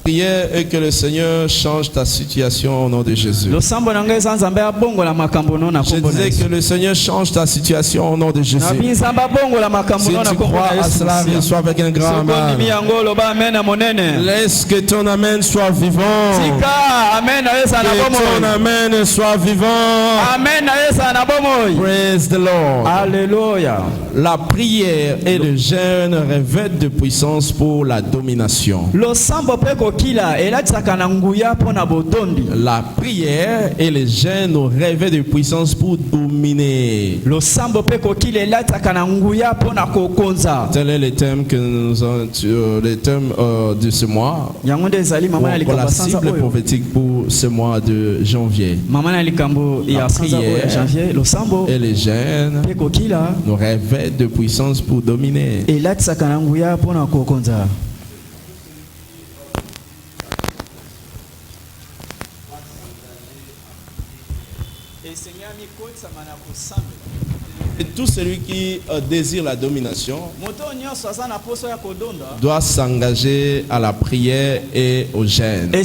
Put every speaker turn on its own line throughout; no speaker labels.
Prière et que le Seigneur change ta situation au nom de Jésus. Je disais que le Seigneur change ta situation au nom de Jésus. Si tu crois à cela, reçois avec un grand amen. Laisse que ton amen soit vivant. Que ton amen soit vivant. Praise the Lord.
Alléluia.
La prière et le jeûne revêtent de puissance pour la domination. La prière et le jeûne revêtent de puissance pour dominer. Tel est le thème que nous avons, le thème de ce mois. Pour la cible prophétique pour ce mois de janvier. La prière et le jeûne nous revêtent de puissance pour dominer. Et tout celui qui désire la domination doit s'engager à la prière et au jeûne. Et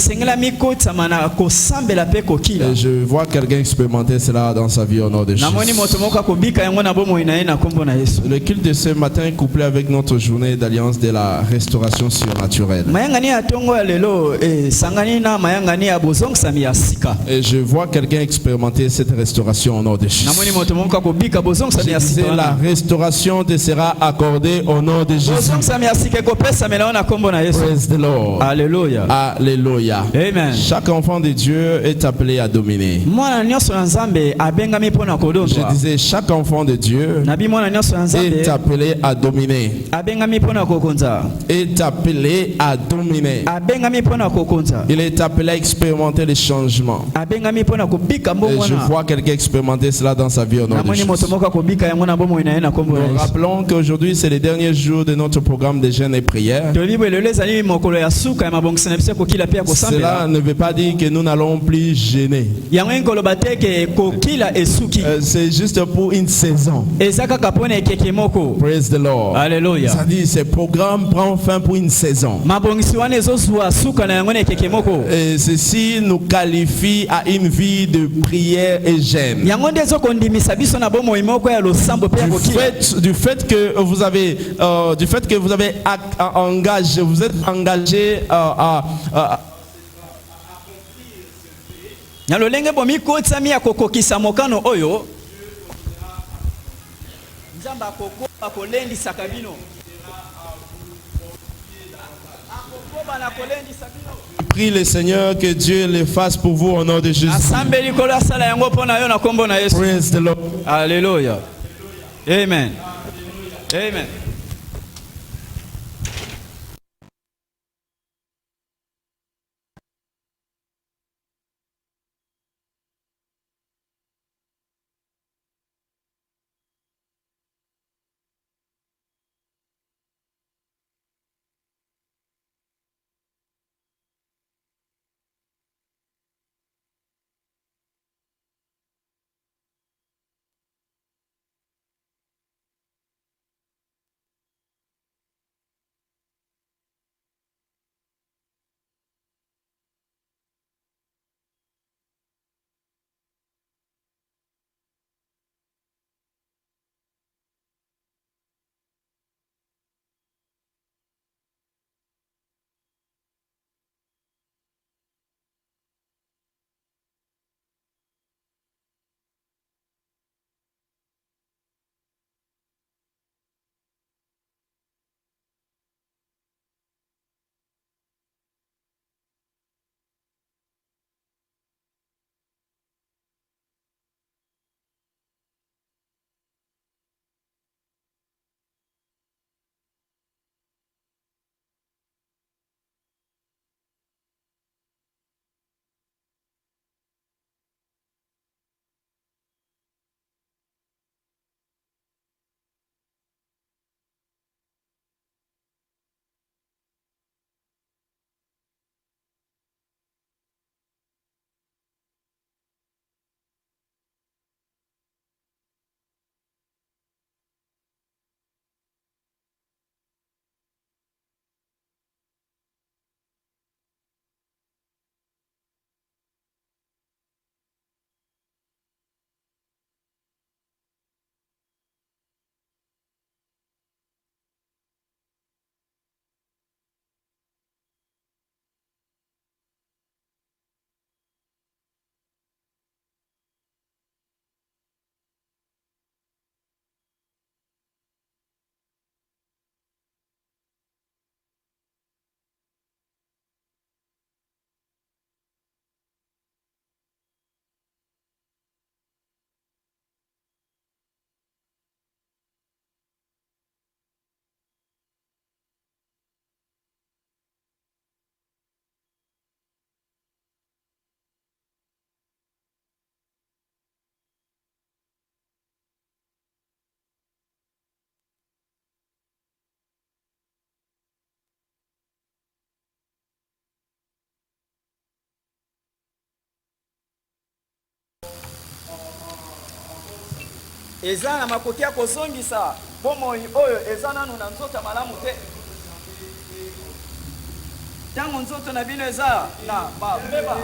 je vois quelqu'un expérimenter cela dans sa vie au nom de Jésus. Le culte de ce matin est couplé avec notre journée d'alliance de la restauration surnaturelle. Et je vois quelqu'un expérimenter cette restauration au nom de Jésus. La restauration te sera accordée au nom de Jésus. Praise the Lord.
Alléluia.
Alléluia.
Amen.
Chaque enfant de Dieu est appelé à dominer. Je disais, chaque enfant de Dieu est appelé à dominer. Est appelé à dominer. Il est appelé à expérimenter les changements. Et je vois quelqu'un expérimenter cela dans sa vie au nom de Jésus. Nous rappelons qu'aujourd'hui c'est le dernier jour de notre programme de jeûne et prière. Cela ne veut pas dire que nous n'allons plus jeûner. C'est juste pour une saison. Praise the Lord.
Alléluia.
Ça dit, ce programme prend fin pour une saison. Et ceci nous qualifie à une vie de prière et jeûne. Du fait que vous avez engagé, vous êtes engagé à prie le Seigneur que Dieu le fasse pour vous au nom de Jésus. Praise the Lord.
Alléluia. Amen. Amen. Eza na makoki ya kozongisa bomoi oyo eza nanu na nzoto malamu te. Tango nzoto na bino eza na beba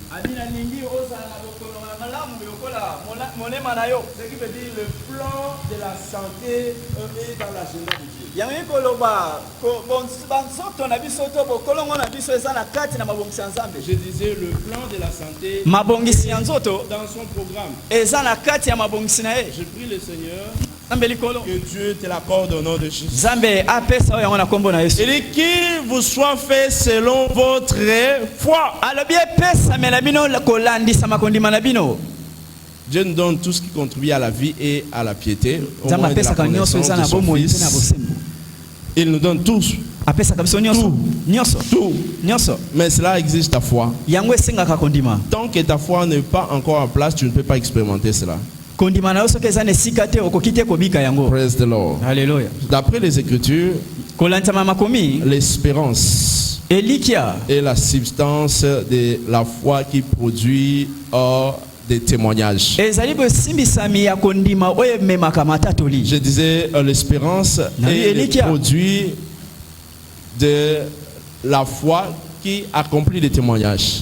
Adina ningi oza na bokolo malamu yokola monema na yo.
Ce qui veut dire le plan de la santé est dans l'agenda de Dieu.
Yangi koloba ko bonsoto na biso to bokolongo na biso eza na kati na mabongisi ya Nzambe.
Je disais le plan de la santé
mabongisi ya nzoto
dans son programme.
Eza na kati ya mabongisi na ye.
Je prie le Seigneur
que
Dieu te l'accorde au nom de Jésus.
Nzambe apesa yango na kombo na Yesu.
Et qu'il vous soit fait selon votre foi.
Alobi pesa mela bino kolandisa makondima na bino.
Dieu nous donne tout ce qui contribue à la vie et à la piété.
Nzambe apesa ka nyonso eza na bomo eza na bosembo.
Il nous donne tous.
Apesa ka biso nyonso. Nyonso.
Tout.
Nyonso.
Mais cela exige ta foi.
Yango esenga ka kondima.
Tant que ta foi n'est pas encore en place, tu ne peux pas expérimenter cela.
Praise
the Lord.
Alléluia.
D'après les Écritures, l'espérance est la substance de la foi qui produit des témoignages. Je disais l'espérance est le produit de la foi qui accomplit des témoignages.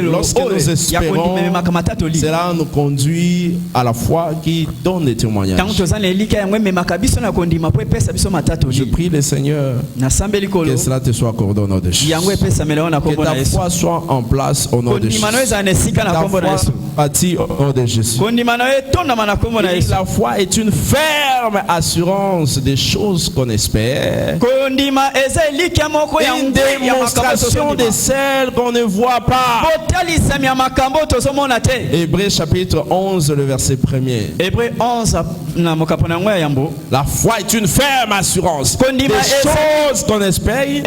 Lorsque nous espérons, cela nous conduit à la foi qui donne des témoignages. Je prie le Seigneur que cela te soit accordé au nom de Jésus. Que ta foi soit en place au nom de Jésus. Ta foi bâtie au nom de Jésus. La foi est une ferme assurance des choses qu'on espère. Une démonstration de celles qu'on ne voit pas. Hébreux chapitre 11, le verset 1er.
Hébreux 11,
la foi est une ferme assurance des choses qu'on espère. Une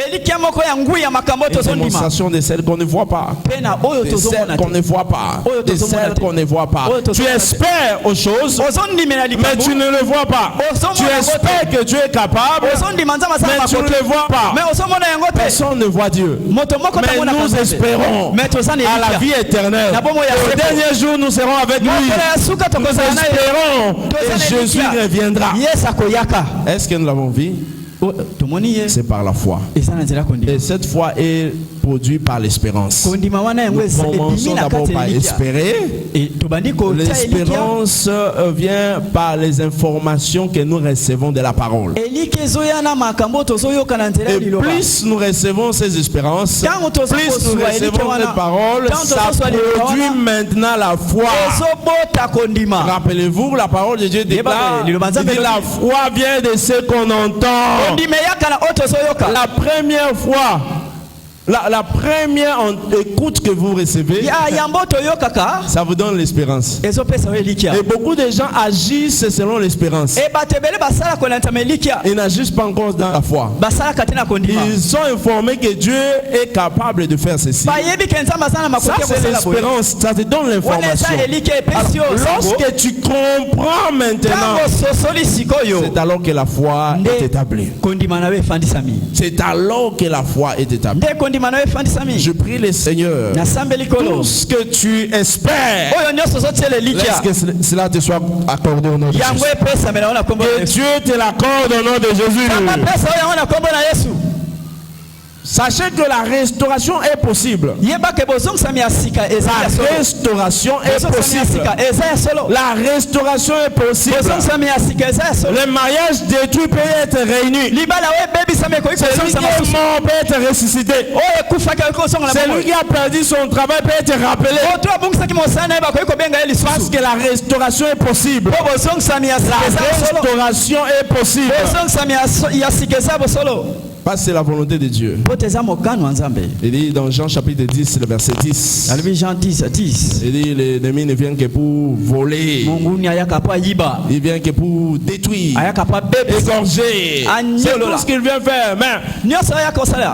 démonstration de celles qu'on ne voit pas. De celles qu'on ne voit pas. De celles qu'on ne voit pas. Tu espères aux choses, mais tu ne le vois pas. Tu espères que Dieu est capable, mais tu ne le vois pas. Personne ne voit Dieu. Mais nous espérons à la vie éternelle. Au dernier jour, nous serons avec lui. Nous espérons que Jésus reviendra. Est-ce que nous l'avons vu? C'est par la foi. Et cette foi est produite par l'espérance. Nous commençons d'abord par espérer. L'espérance vient par les informations que nous recevons de la parole. Et plus nous recevons ces espérances, plus nous recevons les paroles, ça produit maintenant la foi. Rappelez-vous, la parole de Dieu déclare, il dit, la foi vient de ce qu'on entend. La première fois, la première écoute que vous recevez, ça vous donne l'espérance. Et beaucoup de gens agissent selon l'espérance. Ils n'agissent pas encore dans la foi. Ils sont informés que Dieu est capable de faire ceci. Ça, c'est l'espérance. Ça te donne l'information. Lorsque tu comprends maintenant, c'est alors que la foi est établie. C'est alors que la foi est établie. Je prie le Seigneur, tout ce que tu espères, laisse que cela te soit accordé au nom de Jésus. Que Dieu te l'accorde au nom de Jésus. Sachez que la restauration est possible. La restauration est possible. La restauration est possible. Le mariage détruit peut être réuni. Celui qui est mort peut être ressuscité. Celui qui a perdu son travail peut être rappelé. Parce que la restauration est possible. La restauration est possible. Parce que c'est la volonté de Dieu. Il dit dans Jean chapitre 10, le verset 10. Il dit l'ennemi ne vient que pour voler. Il vient que pour détruire, égorger. C'est tout ce qu'il vient faire. Mais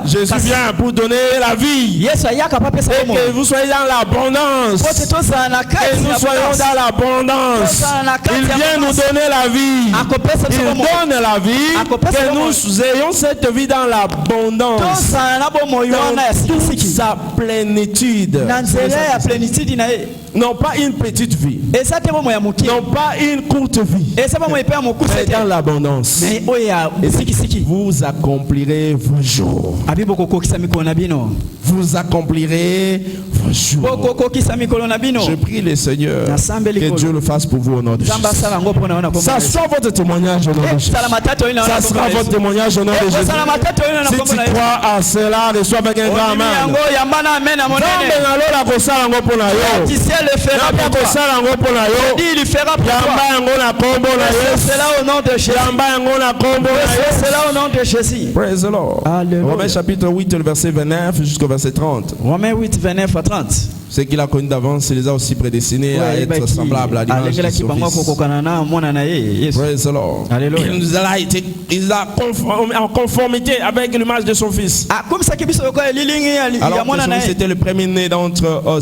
Jésus vient pour donner la vie. Et que vous soyez dans l'abondance. Et nous soyons dans l'abondance. Il vient nous donner la vie. Il donne la vie. Que nous ayons cette vie dans dans l'abondance, dans toute sa plénitude. Non pas une petite vie, non pas une courte vie, mais dans l'abondance. Vous accomplirez vos jours. Vous accomplirez vos jours. Je prie le Seigneur que Dieu le fasse pour vous au nom de Jésus. Ça sera votre témoignage au nom de Jésus. Ça sera votre témoignage au nom de Jésus. Si tu crois à cela, reçois avec un grand amen. Il fera pour toi. Praise the Lord. Romains chapitre 8, le verset 29 jusqu'au verset 30.
Romains 8, 29 à 30.
Ce qu'il a connu d'avance, il les a aussi prédestinés à être semblables à l'image de son Fils. Praise the Lord. Il nous a en conformité avec l'image de son Fils. Alors que c'était le premier-né d'entre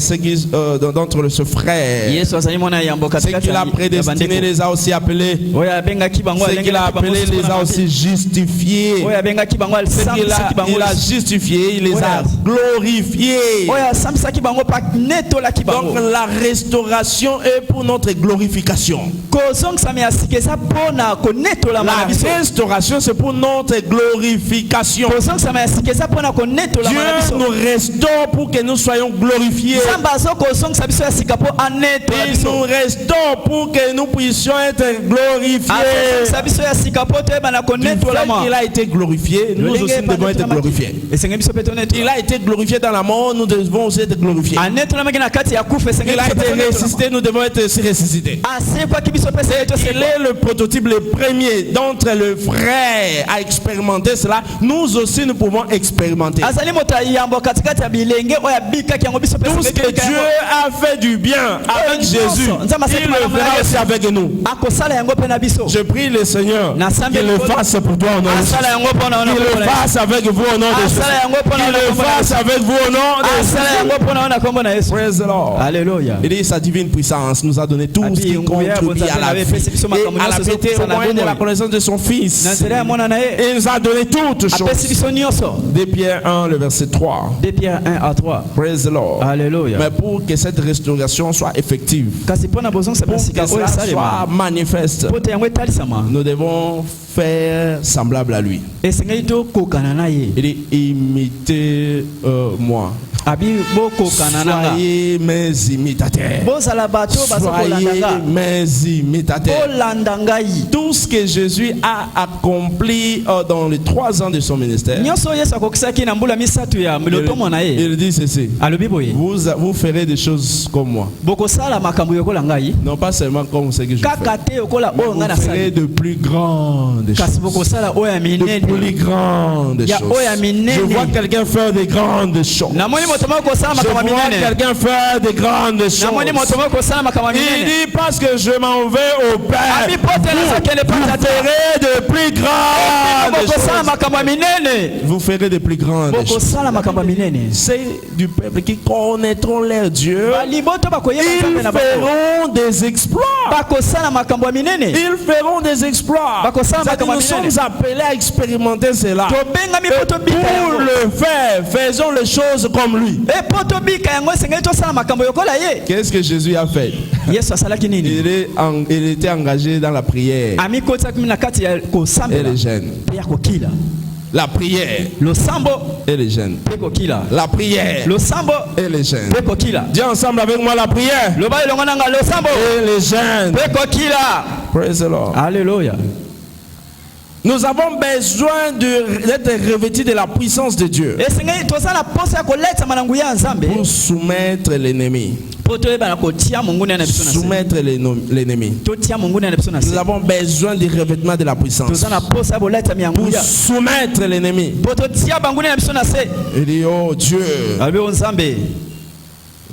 ce frère. Ce qu'il a prédestiné les a aussi appelés. Ce qu'il a appelé les a aussi justifiés. Il a justifié, il les a glorifiés. Donc la restauration est pour notre glorification. La restauration c'est pour notre glorification. Dieu nous restaure pour que nous soyons glorifiés. Il nous restaure pour que nous puissions être glorifiés. Il a été glorifié, nous aussi devons être glorifiés. Il a été glorifié dans la mort, nous devons aussi être glorifiés. Il a été ressuscité, nous devons être aussi ressuscités. Il est le prototype, le premier d'entre les frères à expérimenter cela. Nous aussi nous pouvons expérimenter. Tout ce que Dieu a fait du bien avec Jésus, il le fera aussi avec nous. Je prie le Seigneur qu'il le fasse pour toi au nom de Jésus. Qu'il le fasse avec vous au nom de Jésus. Qu'il le fasse avec vous au nom de Jésus. Praise the Lord.
Alléluia.
Il dit sa divine puissance nous a donné tout ce qui contribue à la vie et à la piété au moyen de la connaissance de son Fils. Il nous a donné toutes choses. De Pierre 1, le verset 3.
De Pierre 1 à 3.
Praise the Lord.
Alléluia.
Mais pour que cette restauration soit effective, pour que cela soit manifeste, nous devons faire semblable à lui. Il dit imitez moi. Soyez mes imitateurs. Soyez mes imitateurs. Tout ce que Jésus a accompli dans les 3 ans de son ministère, il dit ceci: vous ferez des choses comme moi. Non pas seulement comme ce que je fais, vous ferez de plus grandes choses. De plus grandes choses. Je vois quelqu'un faire de grandes choses. Je vois quelqu'un faire de grandes choses. Il dit parce que je m'en vais au Père, vous ferez de plus grandes choses. Vous ferez de plus grandes choses. C'est du peuple qui connaîtront leur Dieu. Ils feront des exploits. Ils feront des exploits. Nous sommes appelés à expérimenter cela. Pour le faire, faisons les choses comme lui. Qu'est-ce que Jésus a fait? Il était engagé dans la prière et les jeûnes. La prière et les jeûnes. La prière et les jeûnes. Dis ensemble avec moi la prière et les jeûnes. Praise the Lord.
Alléluia.
Nous avons besoin d'être revêtus de la puissance de Dieu pour soumettre l'ennemi. Soumettre l'ennemi. Nous avons besoin du revêtement de la puissance pour soumettre l'ennemi. Il dit, oh Dieu,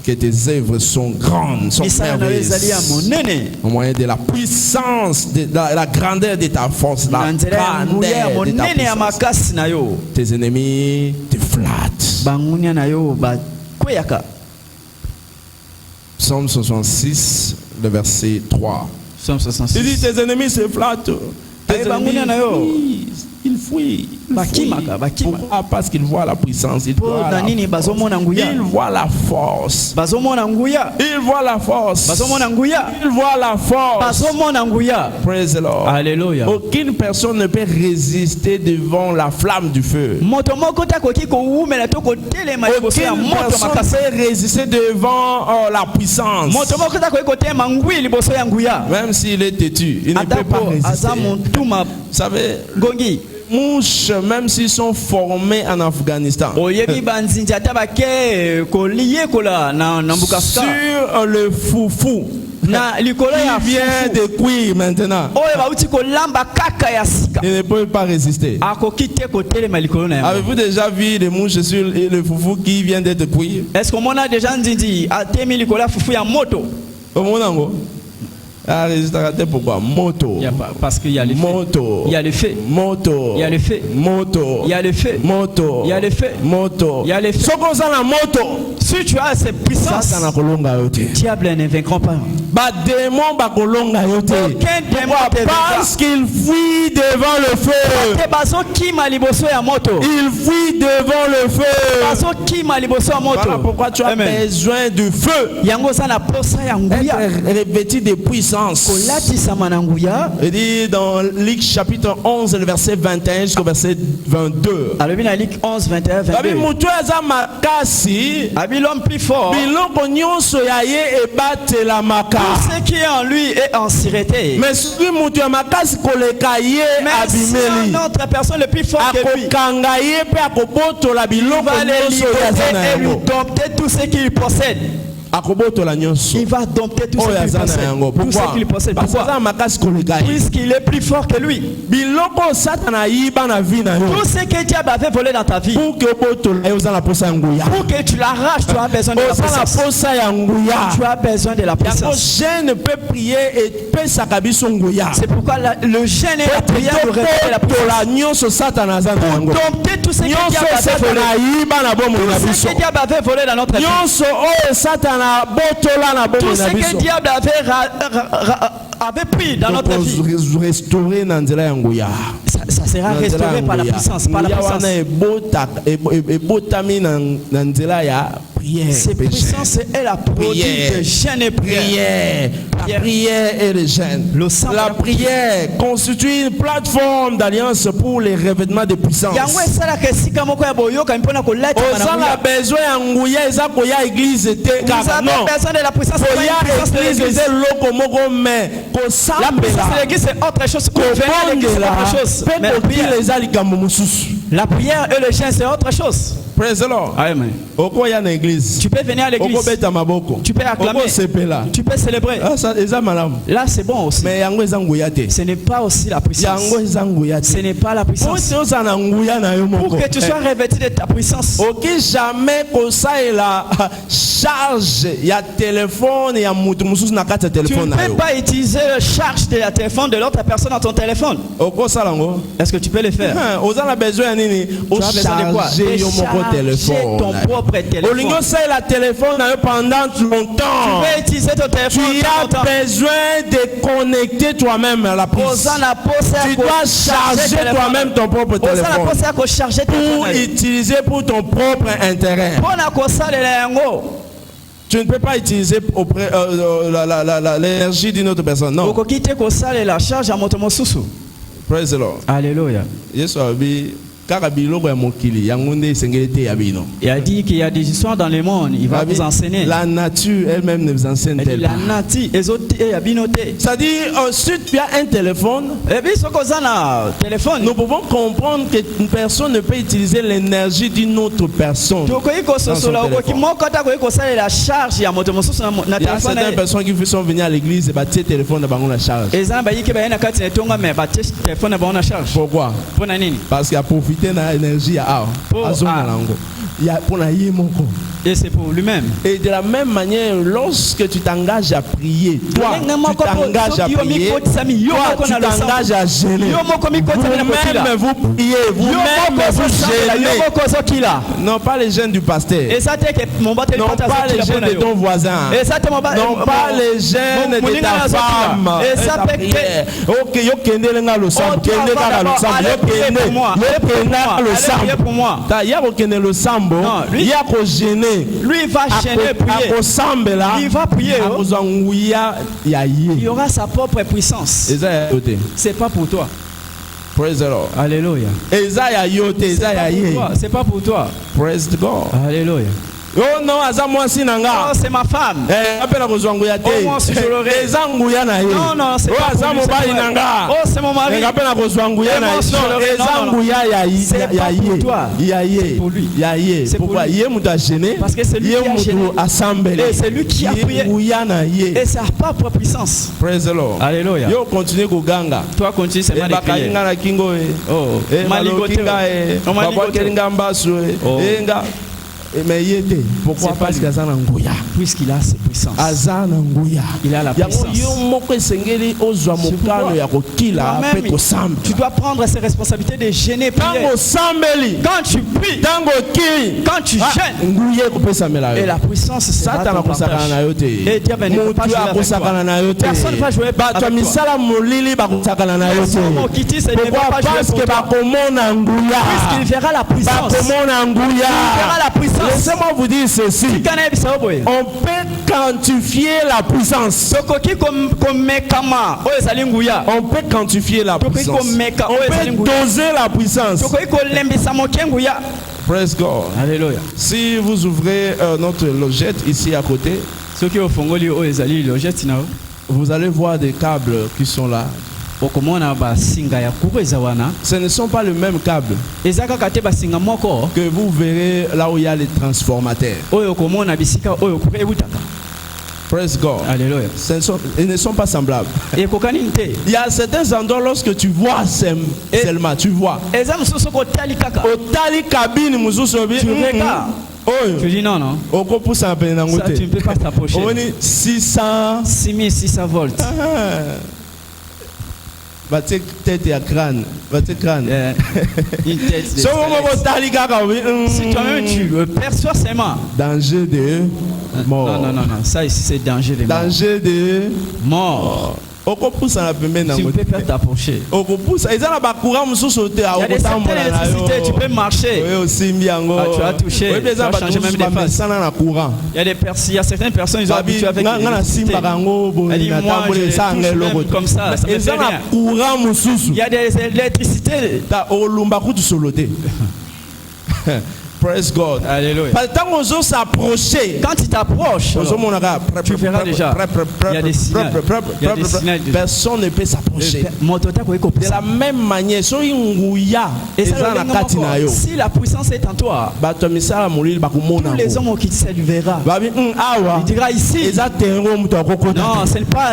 que tes œuvres sont grandes, sont merveilleuses, au moyen de la puissance, de la grandeur de ta force, la grandeur de ta puissance. Tes ennemis te flattent. Psaume 66, le verset 3. Il dit, tes ennemis se flattent. Tes ennemis ils fuient. Pourquoi? Parce qu'il voit la puissance, il voit la force. Il voit la force. Praise the Lord.
Alléluia.
Aucune personne ne peut résister devant la flamme du feu. Aucune personne ne peut résister devant la puissance. Même s'il est têtu, il ne peut pas résister. Vous savez, mouches, même s'ils sont formés en Afghanistan, sur le foufou qui vient de cuire maintenant, il ne peut pas résister. Avez-vous déjà vu les mouches sur le foufou qui vient d'être cuit?
Est-ce qu'on a déjà dit à Temi foufou ya moto?
Ah, pourquoi? Moto.
Parce qu'il y a les
moto.
Il y a les faits.
Moto.
Il y a les faits.
Moto.
Il y a les faits.
Moto.
Il y a les faits.
Moto.
Il y a les faits. Si tu as cette puissance, diable ne vaincra pas.
Aucun démon parce qu'il fuit devant le feu. Il fuit devant le feu. Voilà pourquoi tu as besoin du feu. Être revêtu de puissance. Il dit dans Luc chapitre 11, le verset 21 jusqu'au verset 22.
Luc 11, 21, 22. L'homme plus fort. Tout ce qui est en lui est en sûreté. Mais si une autre personne le plus fort que lui, il va les libérer et lui dompter tout ce qu'il possède. Il va dompter tout ce qu'il possède. Pourquoi? Puisqu'il est plus fort que lui. Tout ce que diable avait volé dans ta vie, pour que tu l'arraches, tu as besoin de la puissance. Tu as besoin de la puissance. C'est pourquoi le jeûne et la prière nous révèlent la puissance. Pour dompter tout ce que diable avait volé dans notre vie. Tout ce que le diable avait pris dans notre vie, ça sera restauré par la puissance. Cette puissance est la produit de jeûne et prière.
La prière et le jeûne. La prière constitue une plateforme d'alliance pour les revêtements de puissance. Vous avez besoin de la puissance. La puissance de l'église, c'est autre chose. La prière et le jeûne, c'est autre chose. Praise the Lord.
Amen. Tu peux venir à l'église. Tu peux acclamer. Tu peux célébrer. Là, c'est bon aussi.
Mais
ce n'est pas aussi la puissance. Ce n'est pas la puissance. Pour que tu sois revêtu de ta puissance.
Jamais que ça est la charge. Il y a téléphone, il y a tu
ne peux pas utiliser la charge de la téléphone de l'autre personne dans ton téléphone. Est-ce que tu peux le faire? Tu as besoin de quoi?
Téléphone.
Ton propre téléphone.
La téléphone pendant longtemps.
Tu peux utiliser ton téléphone.
Tu as besoin de connecter toi-même à la puissance. Tu dois charger toi-même ton propre téléphone pour utiliser pour ton propre intérêt. Tu ne peux pas utiliser l'énergie d'une autre personne. Non. Praise the Lord.
Alléluia. Il a dit qu'il y a des histoires dans le monde, il va vous enseigner.
La nature elle-même ne vous enseigne pas. Ça dit, si tu as un téléphone, nous pouvons comprendre qu'une personne ne peut utiliser l'énergie d'une autre personne. Il y a certaines personnes qui sont venues à l'église et battent le téléphone dans la charge. Pourquoi? Parce qu'il a profité de l'énergie. Et c'est pour lui-même.
Et de la même manière, lorsque tu t'engages à prier, toi, tu t'engages à prier, toi, tu t'engages à gêner. Vous-même, vous priez, vous-même, vous gênez. Non, pas les jeunes du pasteur. Non, pas les jeunes de ton voisin. Non, pas les jeunes de ta femme. Ok, yo kende lenga lo sambo, kende kaka lo sambo, yo kende lo sambo. Ta ya ko kende lo sambo, ya ko gêner.
Lui il va gêner, prier. Il va prier. Il y aura sa propre puissance. C'est pas pour toi.
Praise the Lord.
Alléluia. C'est pas pour toi.
Praise God.
Alléluia.
Oh non,
oh, c'est ma femme.
Oh,
moi aussi je l'aurai. Non, non, c'est pas pour lui. Oh, c'est mon mari. C'est pas pour toi. C'est pour lui. C'est pour lui. Parce que c'est lui qui a gêné. Et c'est lui qui a prié. Et sa propre puissance.
Praise the Lord.
Alléluia. Toi, continue seulement de prier. Oh,
mais pourquoi? Parce qu'il a
puisqu'il a ses puissances. Il a la puissance. Tu dois prendre ses responsabilités de gêner, prier. Quand tu pries, quand tu gênes, et la puissance sera ton partage. Et Dieu ne peut pas jouer avec toi. Personne ne va jouer avec toi. Puisqu'il verra la puissance. Il verra la puissance.
Laissez-moi vous dire ceci. On peut quantifier la puissance. On peut quantifier la puissance. On peut doser la puissance. Praise God.
Alléluia.
Si vous ouvrez notre logette ici à côté, vous allez voir des câbles qui sont là. Ce ne sont pas les mêmes câbles que vous verrez là où il y a les transformateurs. Praise God.
Alléluia.
Ils ne sont pas semblables. Il y a certains endroits lorsque tu vois seulement, tu vois.
Tu dis non, non. Ça, tu ne peux pas t'approcher. 6600 volts.
Tête et crâne.
Une tête. Si toi-même tu perçois seulement.
Danger de mort.
Non. Ça ici c'est danger de mort.
Danger de
mort. Tu ne peux pas t'approcher. Il y a des certaines électricités, tu peux marcher. Tu as touché. Tu as changé même des faces. Il y a certaines personnes, ils ont habitué avec l'électricité. Elle dit, moi, je touche même comme ça. Ça me fait rien. Il y a des électricités.
Praise God.
Alléluia. Quand tu t'approches, tu verras déjà. Il y a des signaux.
Personne ne peut s'approcher. De la même manière, si
la puissance est en toi, tous les hommes qui se lui verra. Il dira ici. Non, ce n'est pas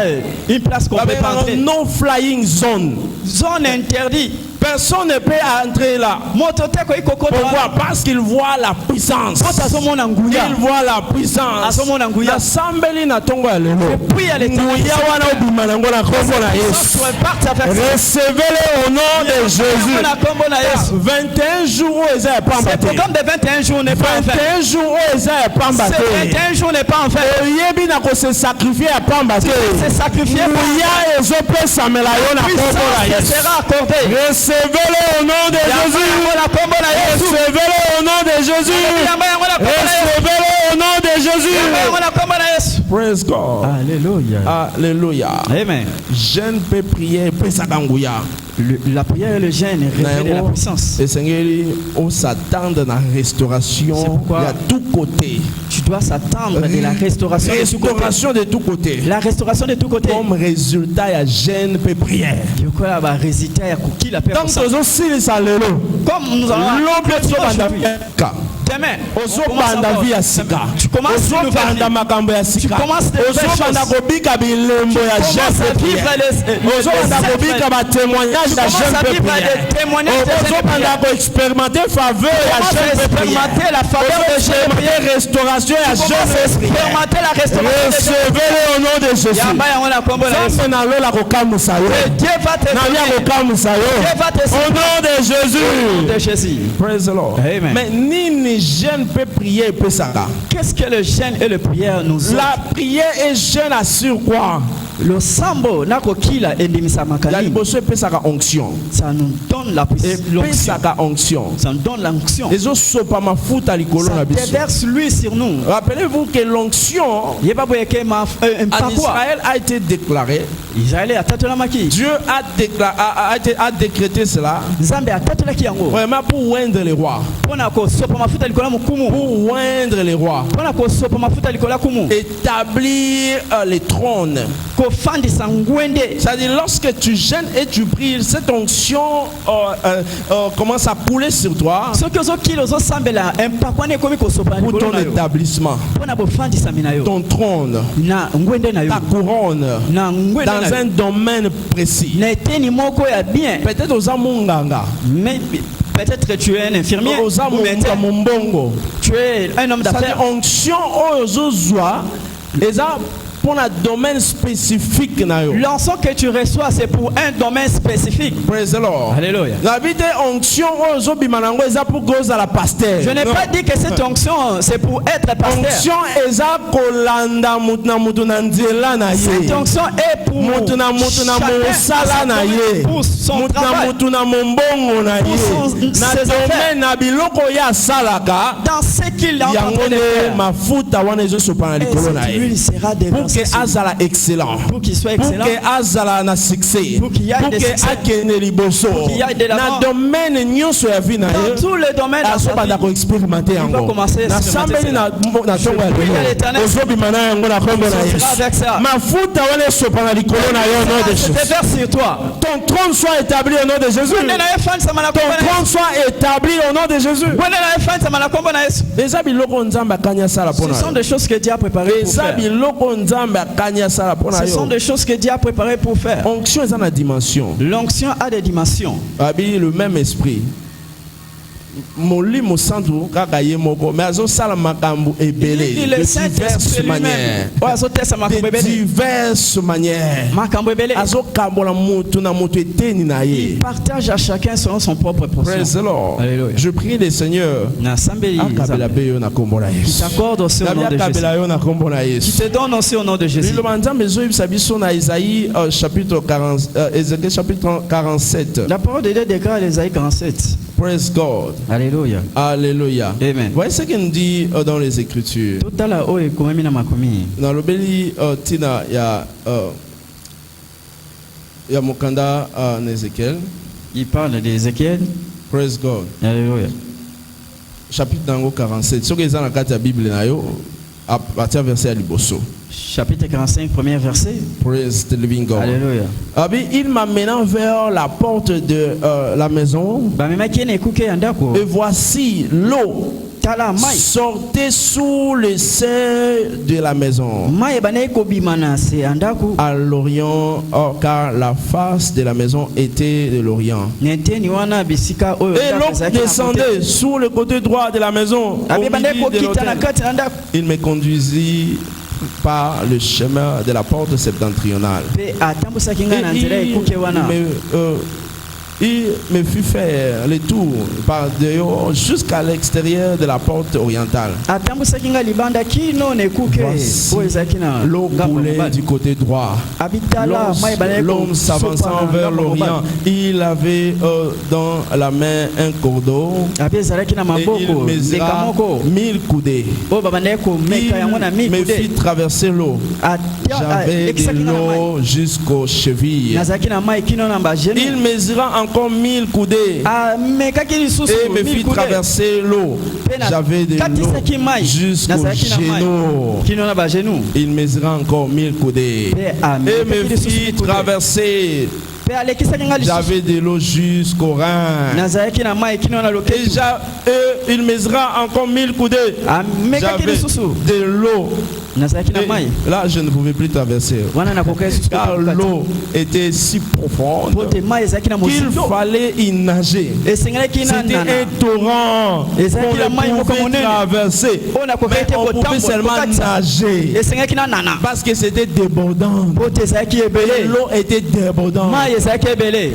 une place qu'on peut pas entrer.
Non flying zone.
Zone interdite.
Personne ne peut entrer là. Pourquoi? Parce qu'il voit la puissance. Il voit la puissance. Recevez-le au nom de Jésus. 21 jours où Esaïe pas
embatté. C'est comme de 21 jours n'est pas en fait.
21 jours où Esaïe pas embatté.
C'est 21 jours n'est pas en fait.
Se sacrifier à pas embatté.
Se sacrifier. Sera accordé.
Recevez-le au nom de Jésus. Recevez-le au nom de Jésus. Recevez-le au nom de Jésus. Praise God.
Alléluia.
Alléluia.
Amen.
Jeune peut prier, peut s'agangouiller.
La prière et le jeûne révèlent la puissance.
Et Seigneur, on s'attend à la restauration de tous côtés.
Tu dois s'attendre de la restauration
de tous côtés.
La restauration de tous côtés.
Comme résultat, il y a jeûne et prière.
Comme nous allons demain, tu commences une nouvelle vie. Tu commences de nouvelles choses. Tu commences à vivre les témoignages de
expérimenter faveur
la faveur de Jésus.
Restauration et
expérimenter la restauration.
Recevez-le au nom de Jésus.
Dieu va te
au nom de
Jésus.
Praise the Lord.
Amen.
Mais ni jeûne peut prier peut ça.
Qu'est-ce que le jeûne et la prière nous ont?
La prière et jeûne assure quoi?
Le sambo nakokila endimisa makali.
Onction.
Ça nous donne la
onction.
Ça nous donne l'onction.
Ça
déverse lui sur nous.
Rappelez-vous que l'onction en Israël a été déclarée. Dieu a décrété cela vraiment pour oindre les rois. Pour oindre les rois. Établir les trônes. C'est-à-dire lorsque tu jeûnes et tu pries, cette onction commence à couler sur toi pour ton établissement, ton trône, ta couronne dans un domaine précis. Peut-être aux amunganga,
peut-être tu es un infirmier, tu es un homme d'affaires.
Onction pour un domaine spécifique.
L'onction que tu reçois, c'est pour un domaine spécifique.
Praise the Lord.
Alléluia. Je n'ai pas dit que cette onction, c'est pour être pasteur. Cette onction est pour pour son travail, pour ses affaires, dans ce qu'il a en train de faire. Et cette sera déversée.
Pour que azala excellent,
pour qu'il soit excellent,
pour que azala na succès,
pour qu'il y ait des succès, pour qu'il y ait de l'avant, dans tous les domaines de sa vie, il va commencer à expérimenter cela. Je prie à l'Éternel, se déverse sur toi.
Ton trône soit établi au nom de Jésus. Ton trône soit établi au nom de Jésus.
Ce sont des choses que Dieu a préparées pour faire. Ce sont des choses que Dieu a préparées pour faire.
L'onction
a des dimensions.
Le même esprit. De diverses manières.
Il partage à chacun selon son propre portion.
Je prie les seigneurs
qui t'accorde aussi au nom de Jésus, qui te donne aussi au nom de Jésus.
Chapitre 47.
La parole de Dieu déclare Ésaïe 47.
Praise God.
Alléluia.
Alléluia.
Amen.
Voyez ce qu'il dit dans les Écritures. Dans le Béli, Tina, il y a Mokanda en Ézéchiel.
Il parle d'Ézéchiel.
Praise God.
Alléluia.
Chapitre 47. Ce que vous avez dans la Bible, à partir du verset à Liboso.
Chapitre 45, premier verset.
Praise the living God.
Alléluia.
Il m'a mené vers la porte de la maison. Et voici l'eau sortait sous le seuil de la maison. À l'Orient, car la face de la maison était de l'Orient. Et l'eau descendait sous le côté droit de la maison. Il me conduisit par le chemin de la porte septentrionale. Il me fit faire le tour par dehors jusqu'à l'extérieur de la porte orientale. L'eau coulait du côté droit. L'homme s'avançant vers l'Orient, il avait dans la main un cordeau et il mesura 1000 coudées. Il me fit traverser l'eau. J'avais de l'eau jusqu'aux chevilles. Il mesura encore 1000 coudées et me fit traverser l'eau. J'avais de l'eau jusqu'aux genoux. Il mesura encore 1000 coudées et me fit traverser J'avais de l'eau jusqu'au rein. Et il mesura encore 1000 coudées. J'avais de l'eau. Et là, je ne pouvais plus traverser. Car l'eau était si profonde qu'il fallait y nager. C'était un torrent qu'on pouvait traverser. Mais on pouvait seulement nager. Parce que c'était débordant. L'eau était débordante.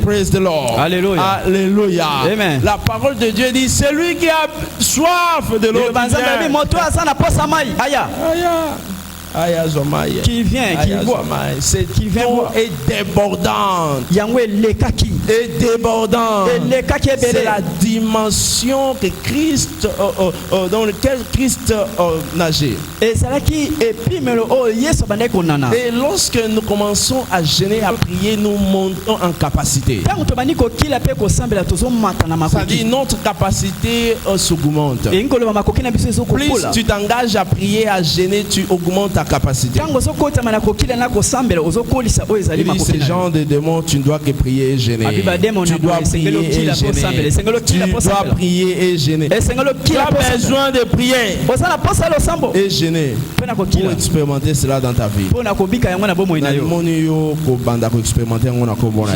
Praise the Lord.
Alléluia.
Alléluia.
Amen.
La parole de Dieu dit, celui qui a soif de l'eau
qui vient, qui voit,
cette eau est débordante. Et débordante. C'est la dimension que Christ, dans laquelle Christ nageait. Et lorsque nous commençons à jeûner, à prier, nous montons en capacité. Ça dit notre capacité s'augmente. Plus tu t'engages à prier, à jeûner, tu augmentes ta capacité. Il dit, ces gens de démons, tu ne dois que prier et jeûner. Tu dois prier et jeûner. Tu dois prier et jeûner. Tu as besoin de prier et jeûner pour expérimenter cela dans ta vie.
Je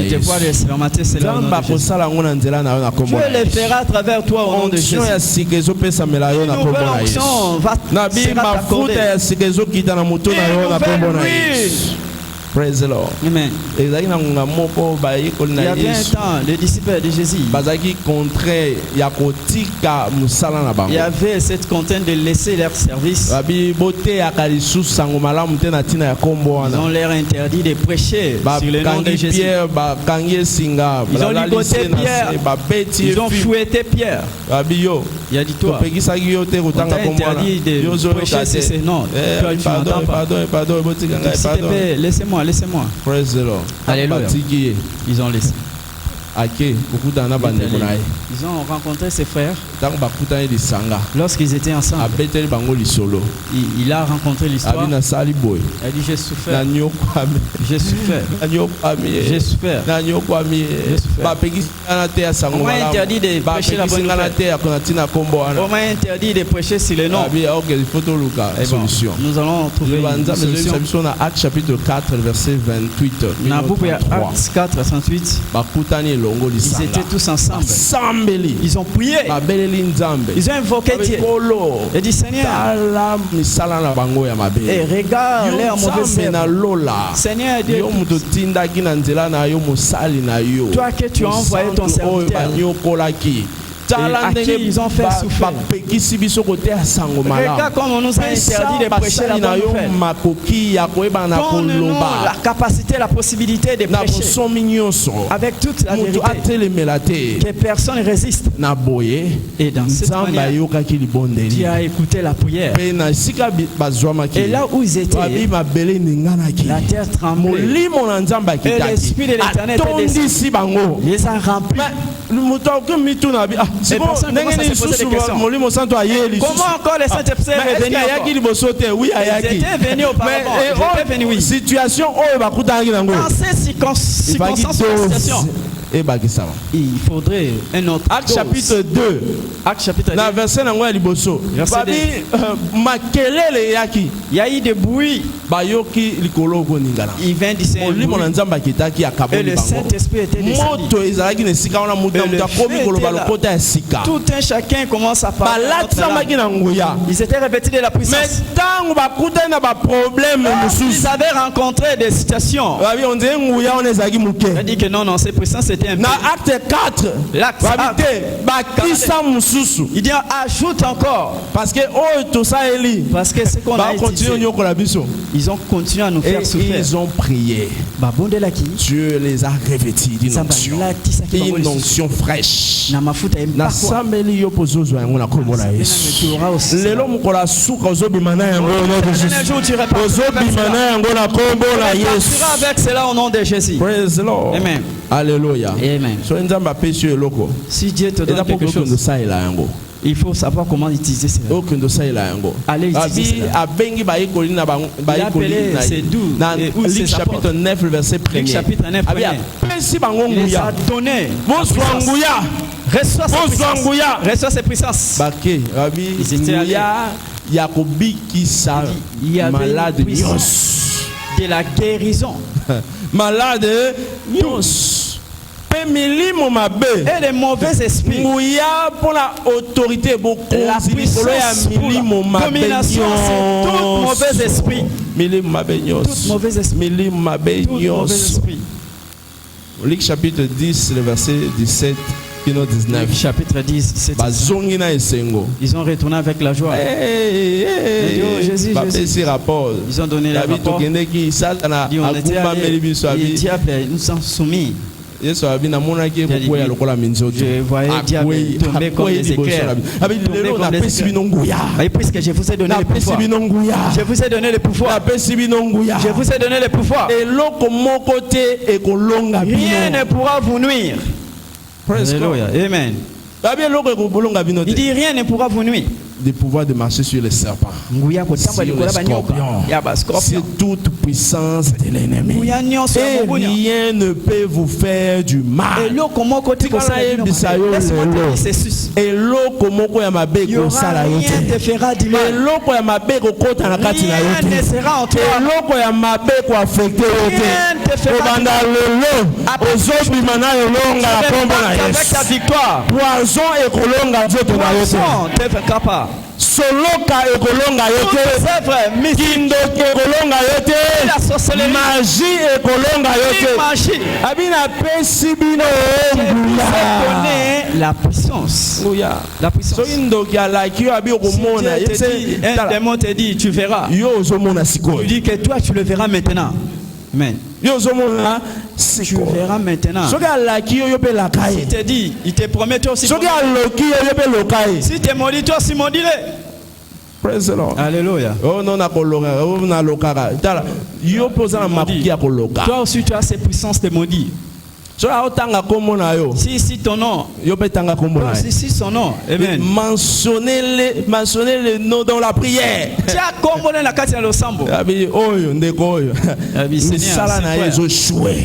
te vois expérimenter cela au nom de Jésus.
Dieu
le fera à travers toi au nom de Jésus. Une nouvelle onction sera accordée.
Praise the Lord.
Amen. Il y avait un temps, les disciples de Jésus, il y avait cette contrainte de laisser leur service. Ils ont l'air interdit de prêcher sur le nom de Jésus. Ils ont ligoté Pierre. Ils ont fouetté Pierre. Il a dit, toi, on t'a interdit de prêcher sur ce nom. Toi, tu n'entends pas. S'il te plaît, laissez-moi.
Praise the Lord.
Alléluia. Ils ont laissé. Ils ont rencontré ses frères lorsqu'ils étaient ensemble. Il a rencontré l'histoire. Il a dit, j'ai souffert. J'ai souffert. J'ai souffert. On m'a interdit de prêcher la bonne nouvelle. On m'a interdit de prêcher sur le nom. Nous allons trouver une solution.
Actes chapitre 4 verset 28.
Actes 4 28. Ils étaient tous ensemble. Ils ont prié. Ils ont invoqué Dieu. Ils dit, Seigneur, et regarde leur mauvaise œuvre. Seigneur Dieu, toi que tu as envoyé ton serviteur, à qui ils ont fait souffrir. Regarde comme on nous a interdit de prêcher la bonne nouvelle. Donne-nous la capacité, la possibilité de prêcher avec toute la vérité. Que personne ne résiste. Et dans cette manière, Dieu a écouté la prière. Et là où ils étaient, la terre tremblait. Et l'esprit de l'Éternel était descendu. Il les a remplis. Et personne ne commence à se poser des questions. Comment encore les Saint-Esprit est venu encore? Ils étaient venus auparavant. J'étais venu, oui. Dans ces circonstances, il faudrait un autre.
Acte chapitre 2.
Acte chapitre 2.
Dans verset
il y a eu des bruits. Il vient d'ici. Et le Saint-Esprit était descendu. Tout un chacun commence à parler. Ils étaient revêtus de la puissance. Ils avaient rencontré des situations. Il a dit que non, ces puissances c'était un peu.
Acte 4.
Il dit ajoute encore.
Parce que
ce qu'on a utilisé, ils ont continué à nous faire souffrir.
Ils ont prié. Dieu les a revêtis d'une onction fraîche.
Avec cela au nom de Jésus.
Praise the Lord.
Amen.
Alléluia.
Amen. Si Dieu te donne quelque chose, Il faut savoir comment utiliser cela. Allez utiliser cela. Il a appelé ses doux.
Luc chapitre 9, le verset 1er.
Luc chapitre 9, il les a donné. Reçois ses puissances.
Il y avait
de la guérison.
Malade et les mauvais esprits. Pour la autorité,
la puissance pour la domination, c'est tout mauvais esprit. Tout mauvais esprit.
Luc chapitre 10, le verset 17. 19.
Chapitre 10, ils ont retourné avec la joie. Jésus. Ils ont donné le rapport. Le diable nous sommes soumis. Je voyais le diable tomber comme des éclairs. Puisque je vous ai donné le pouvoir. Je vous ai donné le pouvoir. Je vous ai donné le pouvoir. Rien ne pourra vous nuire. Alléluia. Amen. Il dit rien ne pourra vous nuire.
Du pouvoir de marcher sur les serpents, sur les scorpions, sur toute puissance de l'ennemi. Et rien ne peut vous faire du mal. Et l'eau comment rien ne te fera du mal. Rien ne sera en toi. Rien ne te fera du mal. Avec ta victoire. Poison te fait capable. Soloka ekolonga yote, kindoki ekolonga yote, magie ekolonga yote. Abina pesi bino
la puissance. La puissance.
So indoki alaki yo abi okomona.
Un démon te dit tu verras.
Yo ozomona sikoyo.
Il dit que toi tu le verras maintenant. Amen.
Yo ozomona.
Tu verras maintenant. Si te dit, il te promet toi aussi. Si te maudit toi aussi maudis-le.
Praise the Lord.
Alléluia.
Oh non,
toi aussi tu as ces puissances de maudire. Si ton nom, si son nom, amen.
Mentionnez le nom dans la prière.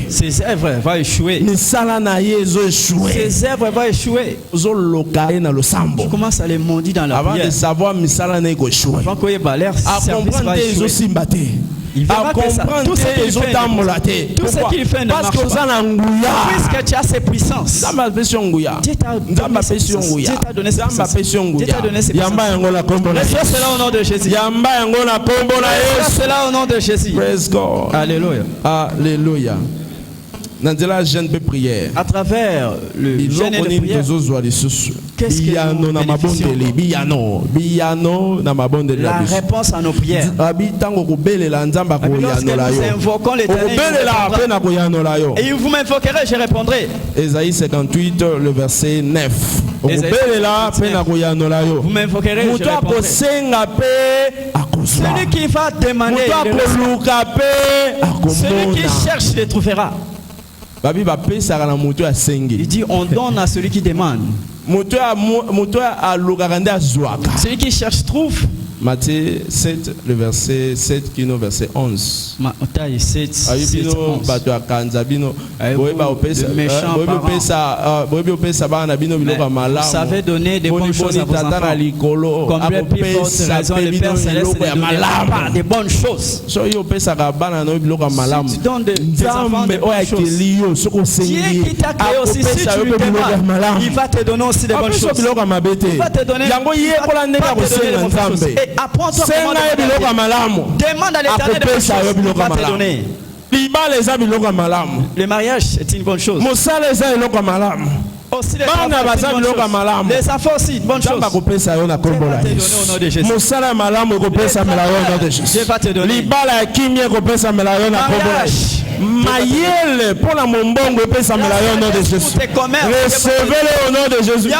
Ses œuvres vont échouer. Ses œuvres vont échouer. Tu commences à les maudire dans la prière.
Avant de savoir
avant qu'il y ait l'air, il va comprendre tout ce qu'il fait ne marche pas. Puisque tu as ces puissances. Dieu t'a donné ces puissances. Reçois cela au nom de Jésus. Reçois cela au nom de Jésus.
Praise God.
Alléluia.
Alléluia.
À travers le jeûne de prière, qu'est-ce que nous bénéficions? La réponse à nos prières. Lorsque nous invoquons l'Éternel, et vous m'invoquerez, je répondrai.
Ésaïe 58, le verset 9.
Vous m'invoquerez, je répondrai. Celui qui va demander, celui qui cherche, le trouvera. Il dit on donne à celui qui demande. Celui qui cherche trouve.
Matthieu 7, le verset 7, verset 11.
Matthieu 7, 7, 11. Vous savez donner des bonnes choses à vos enfants. Combien plus forte raison le Père Céleste ne donnera pas des bonnes choses. Si tu donnes des enfants des bonnes choses, Dieu qui t'a créé aussi, si tu lui demandes, il va te donner aussi des bonnes choses. Il va te donner, pas te donner des bonnes choses. Apprends-toi comment demande à l'Éternel de choses. Il va te donner. Le mariage est une bonne chose. Aussi les enfants aussi, une bonne chose. Dieu va te donner.
Mayele pour la mombongo et pesa au nom de Jésus. Recevez-le au nom de Jésus.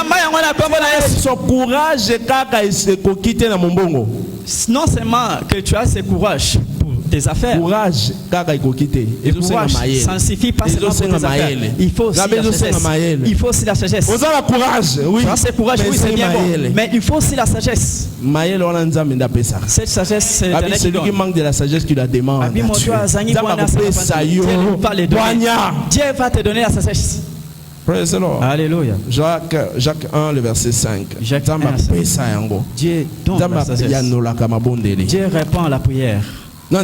Son courage kaka quitter na mombongo.
Non seulement que tu as ce courage pour tes affaires.
Courage,
et courage, ça ne suffit pas seulement pour tes affaires. Il faut aussi la sagesse. Il faut aussi la sagesse.
Vous avez courage, oui.
C'est courage, oui, c'est bien bon. Mais il faut aussi la sagesse. Cette sagesse, c'est
celui qui manque de la sagesse qui la demande. Dieu
va te donner la sagesse.
Praise the Lord.
Alléluia.
Jacques 1, le verset 5.
Dieu donne la sagesse. Dieu répond à la prière.
À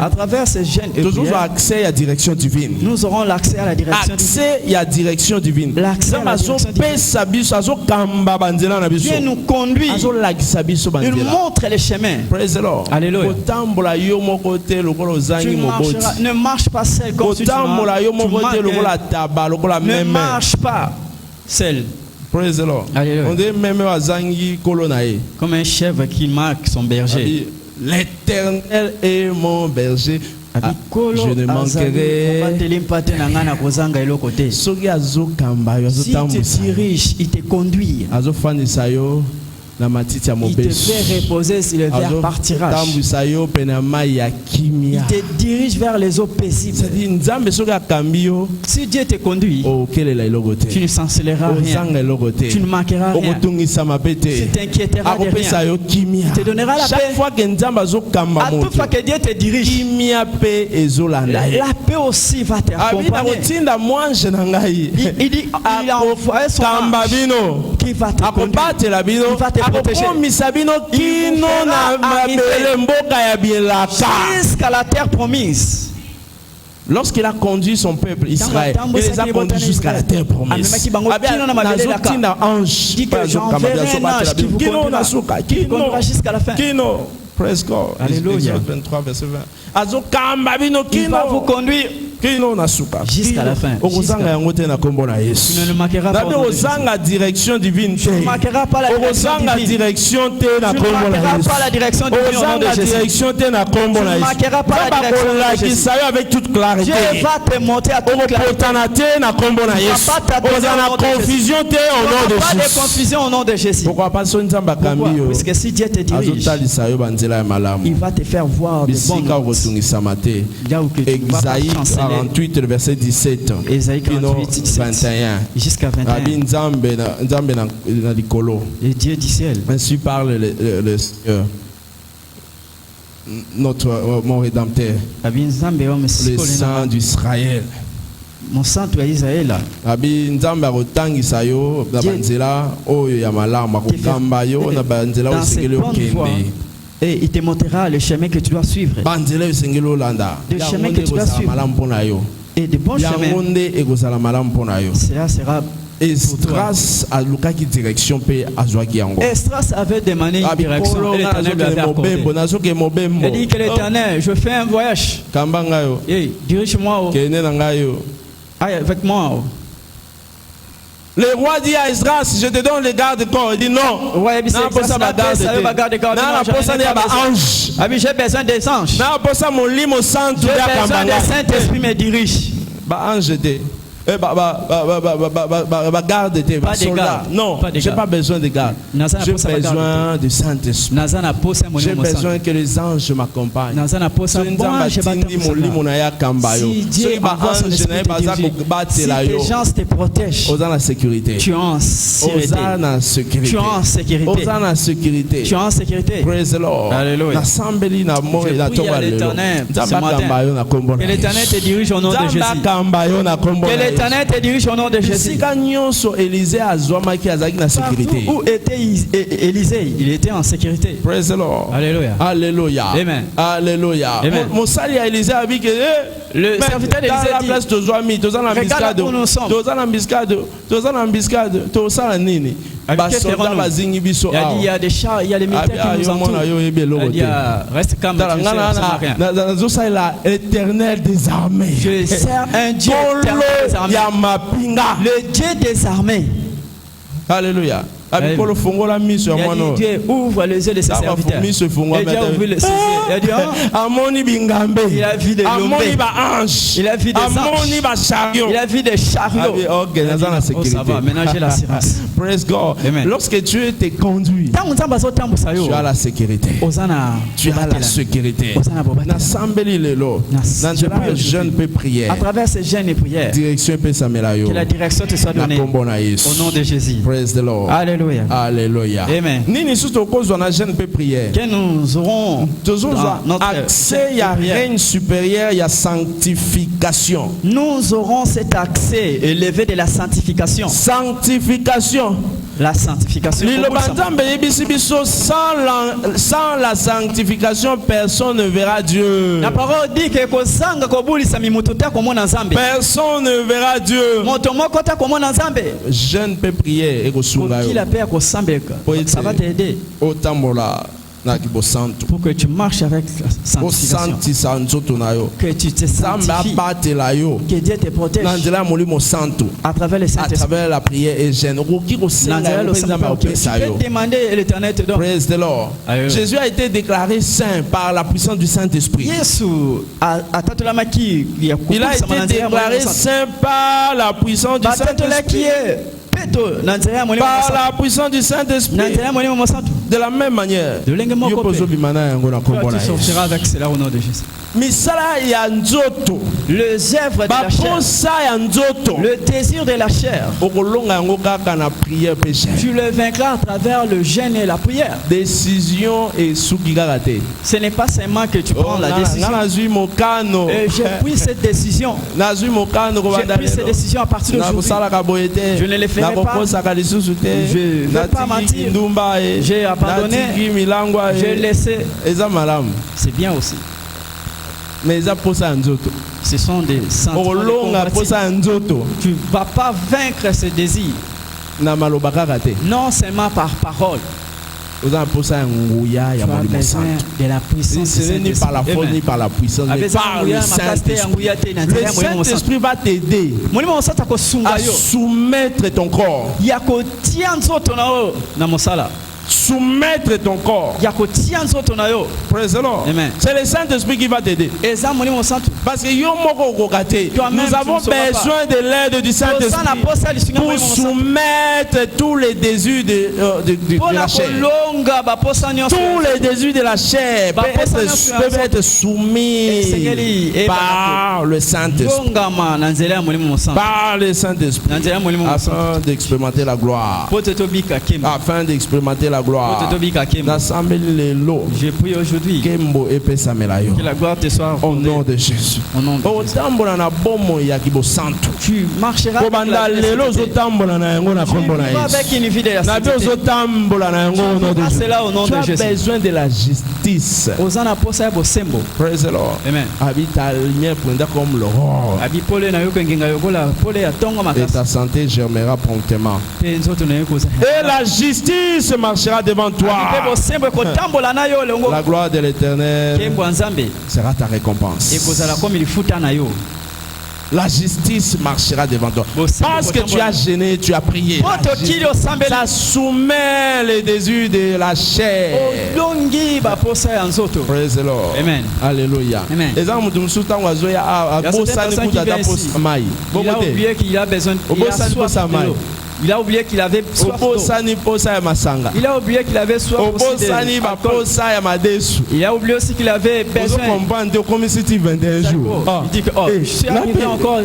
travers ces jeûnes et
prières, accès à la direction divine.
Nous aurons l'accès à la direction divine.
Accès à la direction divine.
Dieu nous conduit. Il montre les chemins. Alléluia. Ne marche pas seul comme tu ne marche pas seul.
Praise the Lord.
Comme un chèvre qui marque son berger.
L'Éternel est mon berger. Je ne manquerai.
Si tu diriges, il te conduit. Il te fait reposer sur le verre pâturage. Il te dirige vers les eaux paisibles. Si Dieu te conduit, tu ne chancelleras rien. Tu ne manqueras rien. Tu ne t'inquiéteras de rien. Il te donnera la paix. À toute fois que Dieu te dirige, la paix aussi va t'accompagner. Il dit, il a envoyé son ange qui va te conduire. Il va te protéger. Jusqu'à la terre promise.
Lorsqu'il a conduit son peuple Israël, il les a conduits jusqu'à la terre promise. Qui conduira jusqu'à la fin. Praise God.
Alléluia.
23 verset 20.
Il va vous conduire jusqu'à la fin. Tu ne manqueras pas
la direction divine.
Tu ne manqueras pas la direction divine. Tu ne manqueras pas la direction divine au nom de Jésus. Tu ne manqueras pas la direction de Jésus.
Avec toute clarté.
Dieu va te monter à toute clarté. Il ne va pas t'adonner de confusion au nom de Jésus.
Pourquoi pas?
Parce que si Dieu te dirige, il va te faire voir de bonnes routes.
Esaïe 48, le verset 17.
Esaïe 48, 17.
21.
Jusqu'à 21. Et Dieu du ciel.
Ainsi parle le Seigneur, mon Rédempteur, le sang d'Israël.
Mon sang de Israël. Et il te montrera le chemin que tu dois suivre. Le chemin que tu dois suivre. Et de bons chemins. Cela sera.
Esdras a l'occasion de direction pe azwaki yango.
Esdras avait demandé une direction et l'Éternel lui avait accordé. Il dit que l'Éternel, je fais un voyage. Hey, dirige-moi. Aïe avec moi.
Le roi dit à Esdras, je te donne les gardes-corps. Il dit non.
J'ai besoin des anges. J'ai besoin des Saint-Esprit me dirige.
Garde tes soldats. Non, j'ai pas besoin de garde. J'ai besoin de Saint-Esprit. J'ai besoin que les anges m'accompagnent. Si Dieu envoie son esprit te dirige, si les gens te protègent, tu es en sécurité. Tu es en sécurité. Tu es en sécurité. Praise the Lord.
Alléluia. Je prie à l'Éternel ce matin. Que l'Éternel te dirige au nom de Jésus. L'Éternel te dirige au nom de Jésus. Partout où était Élisée, il était en sécurité.
Praise the Lord.
Alléluia.
Alléluia.
Amen.
Alléluia. Le serviteur
d'Élisée dit, regarde où nous sommes. Il y a des chars, il y a des militaires qui nous entourent. Il dit, reste calme, tu ne sais rien.
L'éternel des armées.
Je sers un Dieu éternel des armées. Le Dieu des armées.
Alléluia.
Dieu ouvre les yeux de ses serviteurs. Et Dieu ouvre les yeux. Il a vu des lombés. Il a vu des anges. Il a vu des chariots.
Oh,
ça va, maintenant j'ai l'assurance.
Praise God.
Amen.
Lorsque Dieu te conduit, tu as la sécurité. Tu as la sécurité. Le jeune peut prier.
À travers ces jeûnes et prières,
que
la direction te soit donnée. Au nom de Jésus.
Praise the Lord.
Alléluia.
Alléluia.
Amen. Que nous aurons
accès à règne supérieur, il y a sanctification.
Nous aurons cet accès élevé de la sanctification.
Sanctification.
La sanctification.
Sans la sanctification, personne ne verra Dieu.
La parole dit que
personne ne verra Dieu. Jeune peut prier et
ça va t'aider. Pour que tu marches avec sanctification. Que tu te sanctifies. Que Dieu te protège. À travers les Saint-Esprit.
À travers la prière et jeûne.
Tu peux demander et l'Éternel te donne.
Praise the Lord. Jésus a été déclaré saint par la puissance du Saint-Esprit. Il a été déclaré saint par la puissance du Saint-Esprit. Par la puissance du Saint-Esprit. De la même manière,
tu sortiras avec cela au nom de Jésus. Les œuvres de la chair, le désir de la chair, tu le vaincras à travers le jeûne et la prière.
Décision et
ce n'est pas seulement que tu prends la décision. Et j'ai pris cette décision. J'ai pris cette décision à partir d'aujourd'hui. Je ne le ferai pas. Je ne vais pas mentir. J'ai abandonné. J'ai laissé. C'est bien aussi.
Mais
ce sont des sentiments de tu ne vas pas vaincre ce désir. Non seulement par parole. Tu as besoin de la puissance.
Ni par la force ni par la puissance, mais par le Saint-Esprit. Le Saint-Esprit va t'aider à soumettre ton corps. Soumettre ton corps. Praise the Lord. C'est le Saint-Esprit qui va t'aider. Parce que nous avons besoin de l'aide du Saint-Esprit pour soumettre tous les désirs de la chair. Tous les désirs de la chair peuvent être soumis par le Saint-Esprit. Par le Saint-Esprit. Afin d'expérimenter la gloire. Afin d'expérimenter la gloire.
Je prie aujourd'hui que la gloire te soit
au nom de Jésus.
Tu marcheras avec une vie de la sainteté.
Tu as besoin de la justice. Praise the Lord.
Amen.
Et ta santé germera promptement. Et la justice marchera devant toi. La gloire de l'Éternel sera ta récompense. La justice marchera devant toi. Parce que tu as gêné, tu as prié. Ça soumet les désirs de la chair. Praise the Lord.
Amen.
Alléluia.
Amen. Il a oublié qu'il a besoin de il a oublié qu'il avait soif d'eau. Il a oublié qu'il avait soif aussi d'alcool. Il a oublié aussi qu'il avait besoin. Il dit que je suis arrivé encore.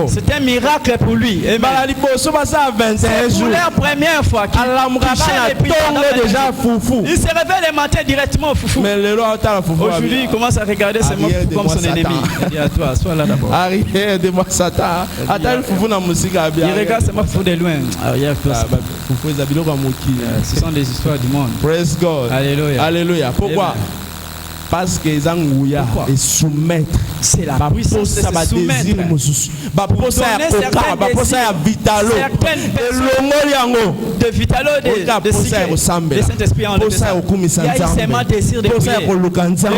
C'est un miracle pour lui. C'est pour la première fois qu'il
déjà foufou.
Il se réveille le matin directement au foufou. Aujourd'hui, il commence à regarder ses mots comme son ennemi. Il dit à toi, sois là d'abord.
Arrière de moi, Satan.
Il regarde seulement foufou de loin. Ce sont des histoires du monde.
Praise God.
Alléluia.
Alléluia. Pourquoi? Parce que les angouya et soumettre.
C'est la puissance de se soumettre. De vitalo de Saint-Esprit en le désir de prier. De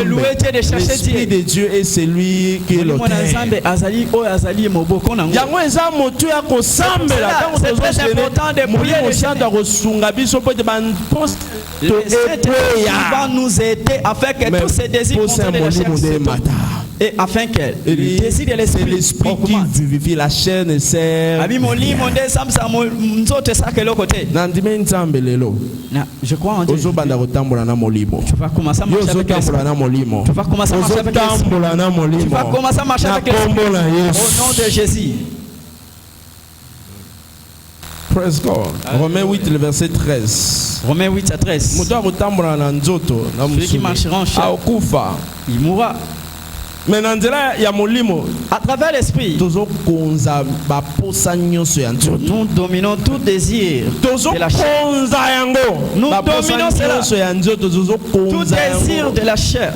louer Dieu, de chercher Dieu.
L'Esprit de Dieu est celui qui est l'auteur.
C'est très important de prier. Le Saint-Esprit va nous aider afin que tous ces désirs de la chair Et afin que le désir de
l'esprit qui vivifie la chair ne sert.
Je crois en Dieu.
Tu vas
commencer à marcher avec l'esprit. Tu vas commencer à marcher avec l'esprit. Tu vas commencer à marcher avec l'esprit. Au nom de Jésus.
Praise God. Romains 8, le verset 13.
Romains 8 à 13. Celui qui marchera en chair, il mourra.
Mais à
travers l'esprit, nous dominons tout désir de la chair. Nous dominons cela. Tout désir de la chair.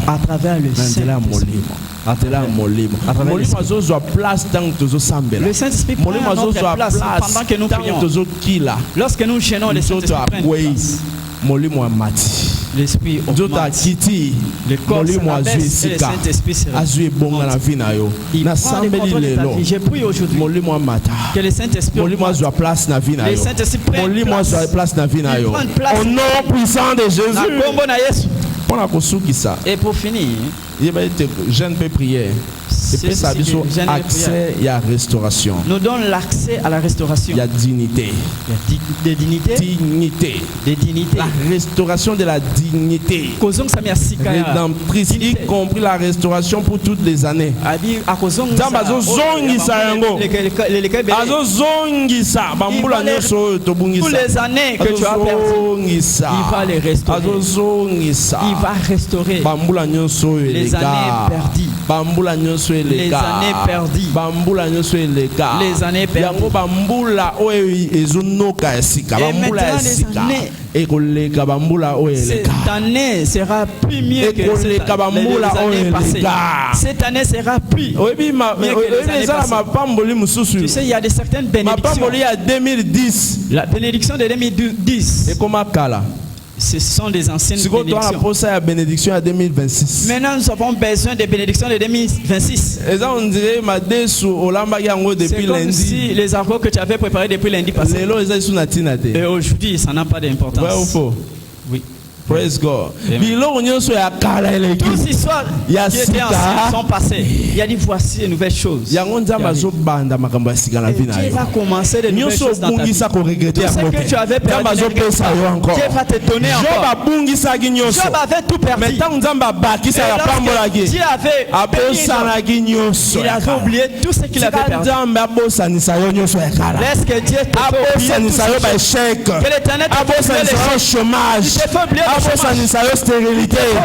À travers le Saint-Esprit. Le Saint-Esprit prend notre place pendant que nous prions. Lorsque nous gênons, le Saint-Esprit prend place. L'esprit augmente, le corps s'abaisse et le Saint-Esprit se remonte. Il prend le contrôle de ta vie. Je prie aujourd'hui que le Saint-Esprit augmente. Le Saint-Esprit prenne place.
Au nom puissant de Jésus.
Et pour finir,
jeune peut prier. Accès à la restauration.
Nous donne l'accès à la restauration.
Il y a dignité.
Des dignités. Des dignités.
La restauration de la dignité. Rédemptrice, y compris la restauration pour toutes les années.
Toutes les années que tu as perdu, il va les restaurer. Il va restaurer les années perdues. Les années perdues. Les années perdues.
Et
cette année sera plus mieux que les années passées. Cette année sera plus mieux que les années passées. Tu sais, il y a certaines bénédictions. La bénédiction de 2010. Ce sont des anciennes bénédictions. Maintenant, nous avons besoin des bénédictions de 2026. C'est comme si les arbres que tu avais préparés depuis lundi passé. Et aujourd'hui, ça n'a pas d'importance. Oui.
Praise God.
Toutes ces histoires qui étaient anciennes sont passées. Il a dit voici de nouvelles choses. Et Dieu va commencer de nouvelles choses dans ta vie. Tout ce que tu avais perdu, Dieu va te donner encore. Job avait tout perdu. Et Dieu avait il avait oublié tout ce qu'il avait perdu. Laisse que Dieu te fait oublier tout ce que l'Éternel te fait oublier les chômage. Il te fait oublier
stérilité.
Au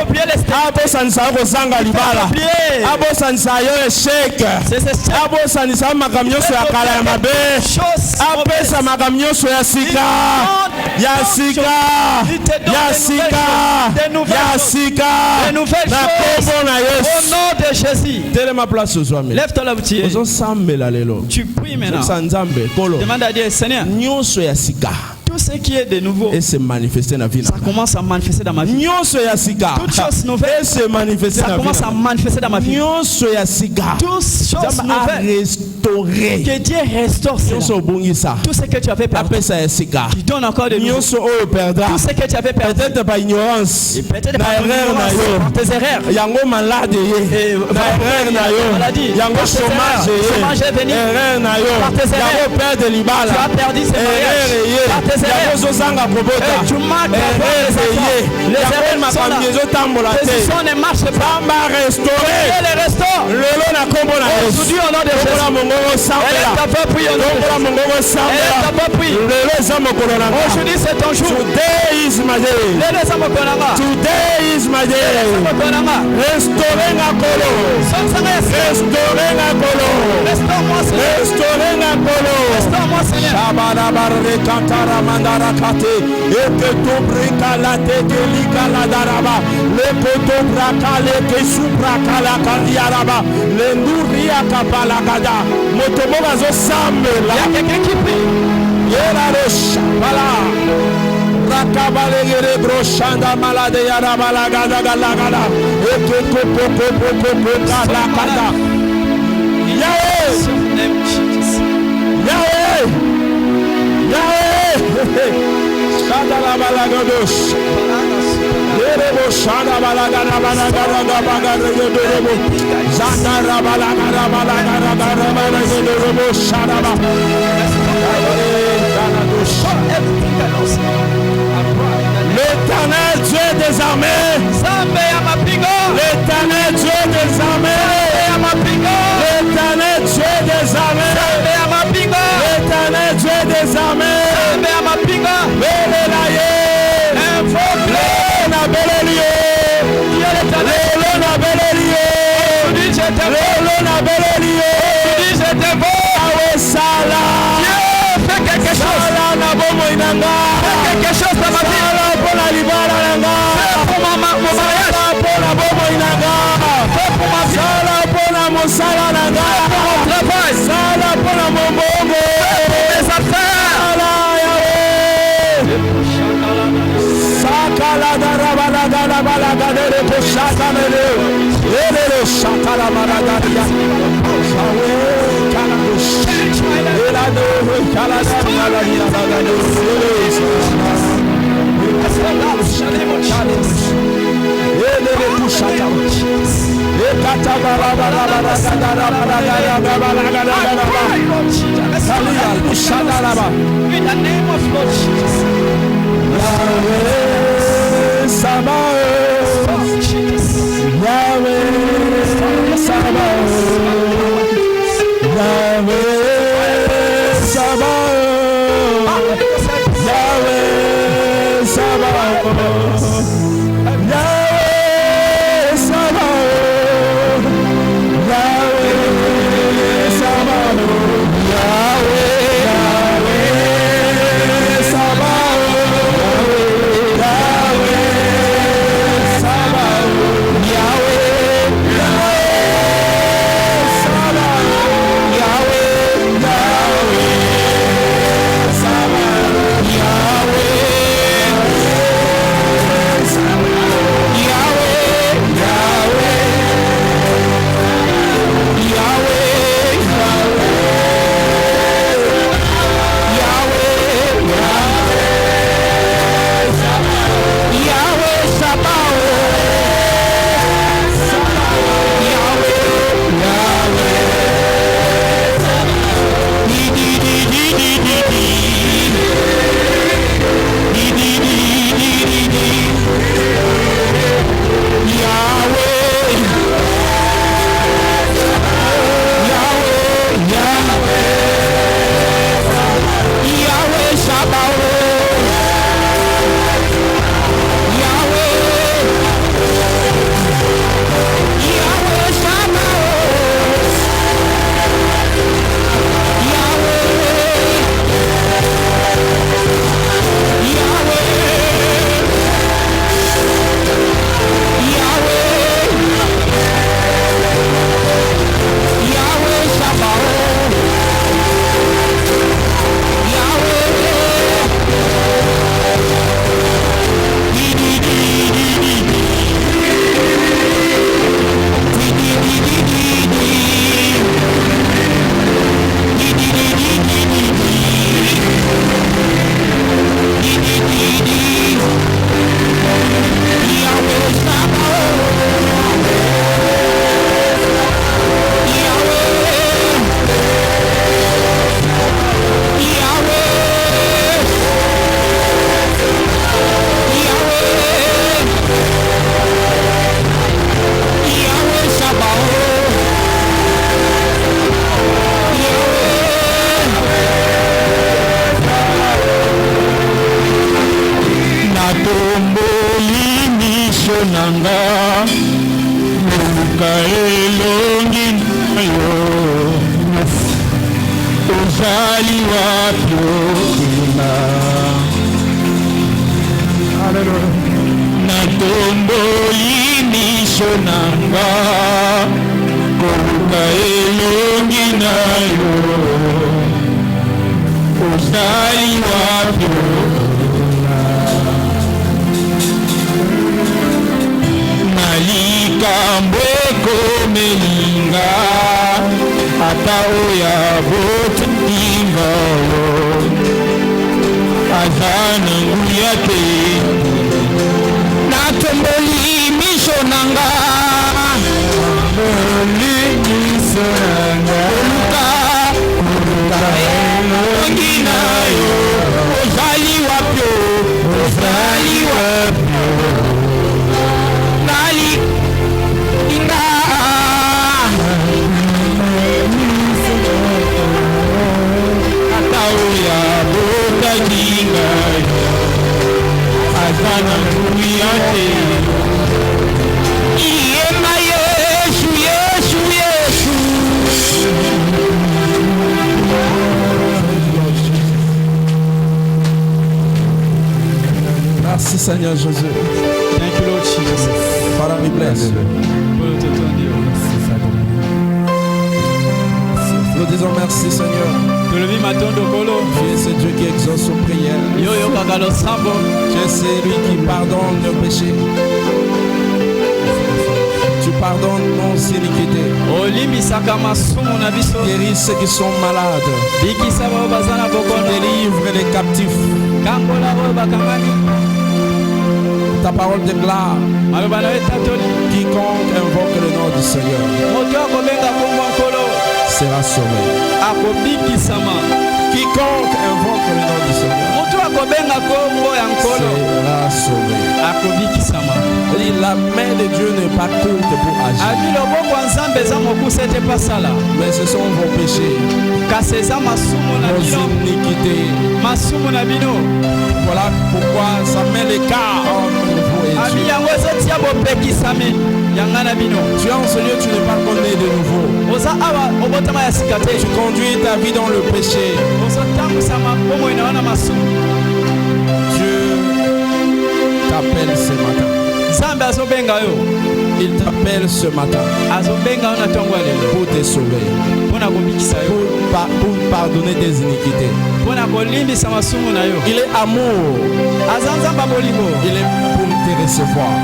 nom de Jésus. Lève-toi là où tu es. Tu pries maintenant. Demande à Dieu, Seigneur, tout ce qui est de nouveau,
et se manifester dans la vie.
Ça commence à manifester dans ma vie. Toutes choses nouvelles, ça commence à manifester dans ma vie. Toutes choses nouvelles, que Dieu restaure cela. Tout ce que tu avais perdu, tu donnes encore de nouveau. Tout ce que tu avais perdu,
peut-être par ignorance,
peut-être par tes erreurs,
maladie, chômage
est venu par tes erreurs. Tu as perdu ces mariages par tes erreurs. Tu marques les erreurs sont là. Décision ne marche pas. Dieu les restaure. Aujourd'hui, au nom de Jésus, elle est ta prière. Aujourd'hui, c'est ton jour.
Today is my day. Restaurer la colo.
Restaure-moi, Seigneur.
Et que tu brica la tête la daraba, le poto bracale que subraca la candiaraba, le nouria capalagada, motomorazo sambe là.
Il y a quelqu'un qui prie.
Yera rocha, voilà. Rakabalegere brochanda malade yaraba la gada galagada, et que popo la gada. Yahweh! Yahweh! Shadala balagadosh. L'éternel Dieu des armées, l'éternel Dieu des armées, l'éternel Dieu des armées, l'éternel Dieu des armées, quelque chose dans ma vie. Pour la libara pour mon mariage. Pour la bobo inanga. Pour ma vie. Pour la monsala nanga. Pour mon travail. Pour la mombongo. Pour mes affaires. Sakala darabala darabala gadere ko shakamele. Elele shakala maragadia. Kala bush. Elado kala darabala darabala. In the name of Lord Jesus. Yahweh Sabaoth, Yahweh Sabaoth, Yahweh Sabaoth, Yahweh Sabaoth. Na
natomboli miso nanga oluka elongi na yo ozali wapyo nalinga ata oya botakinga azana mbuya te iyema Yesu Yesu Yesu.
Merci Seigneur Jésus.
Thank you Lord Jesus.
Father, we bless you. Nous disons merci Seigneur. Tu es ce Dieu qui exauce nos prières. Tu es celui qui pardonne nos péchés. Tu pardonnes nos iniquités. Guéris ceux qui sont malades. Délivre les captifs. Ta parole déclare: quiconque invoque le nom du Seigneur sera sauvé. Quiconque invoque le nom du Seigneur sera sauvé. La main de Dieu n'est pas courte pour agir, mais ce sont vos péchés, vos iniquités. Voilà pourquoi ça met l'écart entre vous et Dieu. Tu es en ce lieu, tu n'es pas né de nouveau. Tu conduis ta vie dans le péché. Dieu t'appelle ce matin. Il t'appelle ce matin pour te sauver, pour pardonner tes iniquités. Il est amour. Il est pour te recevoir.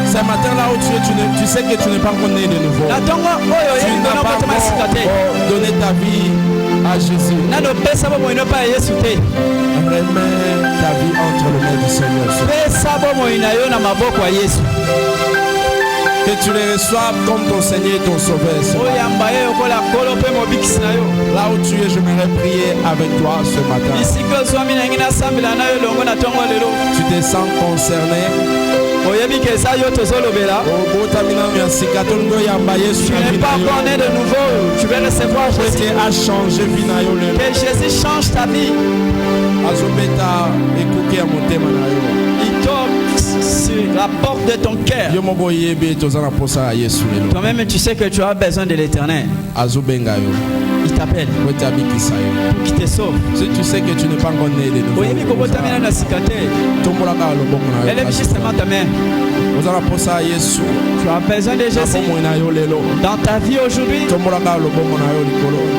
Ce matin là où tu es, tu sais que tu n'es pas né de nouveau. Tu n'as pas encore donné ta vie à Jésus. Remets ta vie entre les mains du Seigneur. Que tu les reçoives comme ton Seigneur et ton Sauveur. Là où tu es, j'aimerais prier avec toi ce matin. Tu te sens concerné. Tu n'es pas encore né de nouveau. Tu veux recevoir Jésus. Que Jésus change ta vie. Il toque sur la porte de ton cœur. Toi-même, tu sais que tu as besoin de l'Éternel. Il t'appelle pour qu'il te sauve. Si tu sais que tu n'es pas encore né de nouveau, élève justement ta main. Tu as besoin de Jésus dans ta vie aujourd'hui.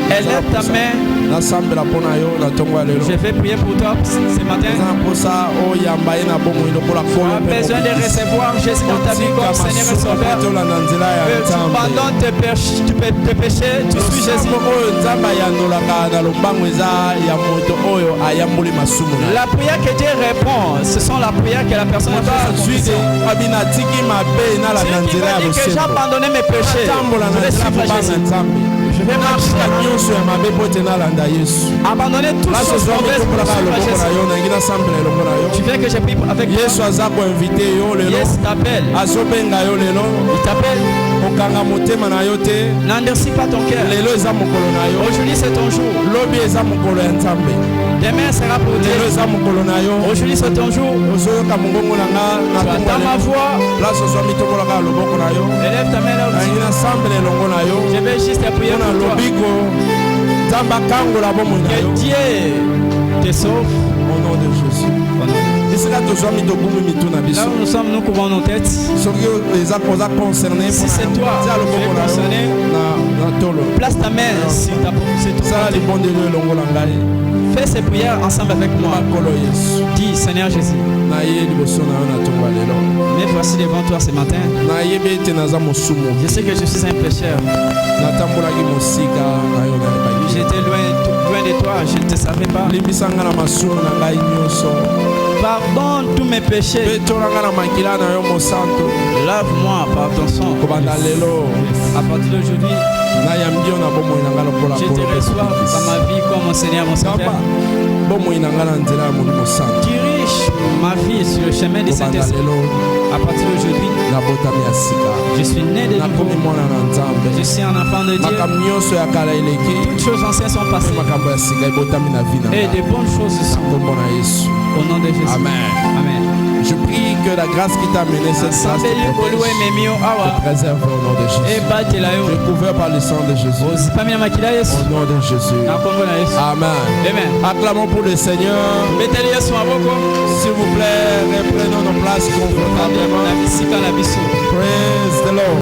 Élève ta main. Je vais prier pour toi ce matin. Tu as besoin de recevoir Jésus dans ta vie comme Seigneur et Sauveur. Tu abandonnes tes péchés, tu suis Jésus. La prière que Dieu répond, ce sont la prière que la personne a besoin. Si tu me dis que j'ai abandonné mes péchés, je vais suivre Jésus. Je vais marcher. Abandonner tout ce qui est mauvais pour suivre Jésus. Tu veux que je prie avec toi? Jésus t'appelle. Il t'appelle. N'endurcis pas ton cœur. Aujourd'hui c'est ton jour. Demain sera pour Dieu. Aujourd'hui c'est ton jour. Tu entends ma voix. Élève ta main là aussi. Je vais juste te prier pour toi. Que Dieu te sauve. Au nom de Jésus. Là où nous sommes, nous couvrons nos têtes. Si c'est toi, tu es concerné, place ta main sur ta fais ces prières ensemble avec moi. Dis, Seigneur Jésus, mais voici devant toi ce matin. Je sais que je suis un pécheur. J'étais loin de toi,
je ne te savais pas. Pardonne tous mes péchés. Lave-moi par ton sang. À partir d'aujourd'hui, je te reçois dans ma vie comme mon Seigneur, mon Sauveur. Dirige ma vie sur le chemin de Saint-Esprit. À partir d'aujourd'hui, je suis né de nouveau. Je suis un enfant de Dieu. Toutes choses anciennes sont passées. Et de bonnes choses sont. Au nom de Jésus.
Amen.
Amen.
Je prie que la grâce qui t'a mené cette place te préserve au nom de Jésus. Tu es couvert par le sang de Jésus. Au nom de Jésus. Amen. Acclamons pour le Seigneur. S'il vous plaît, reprenons nos places confortablement. Praise the Lord.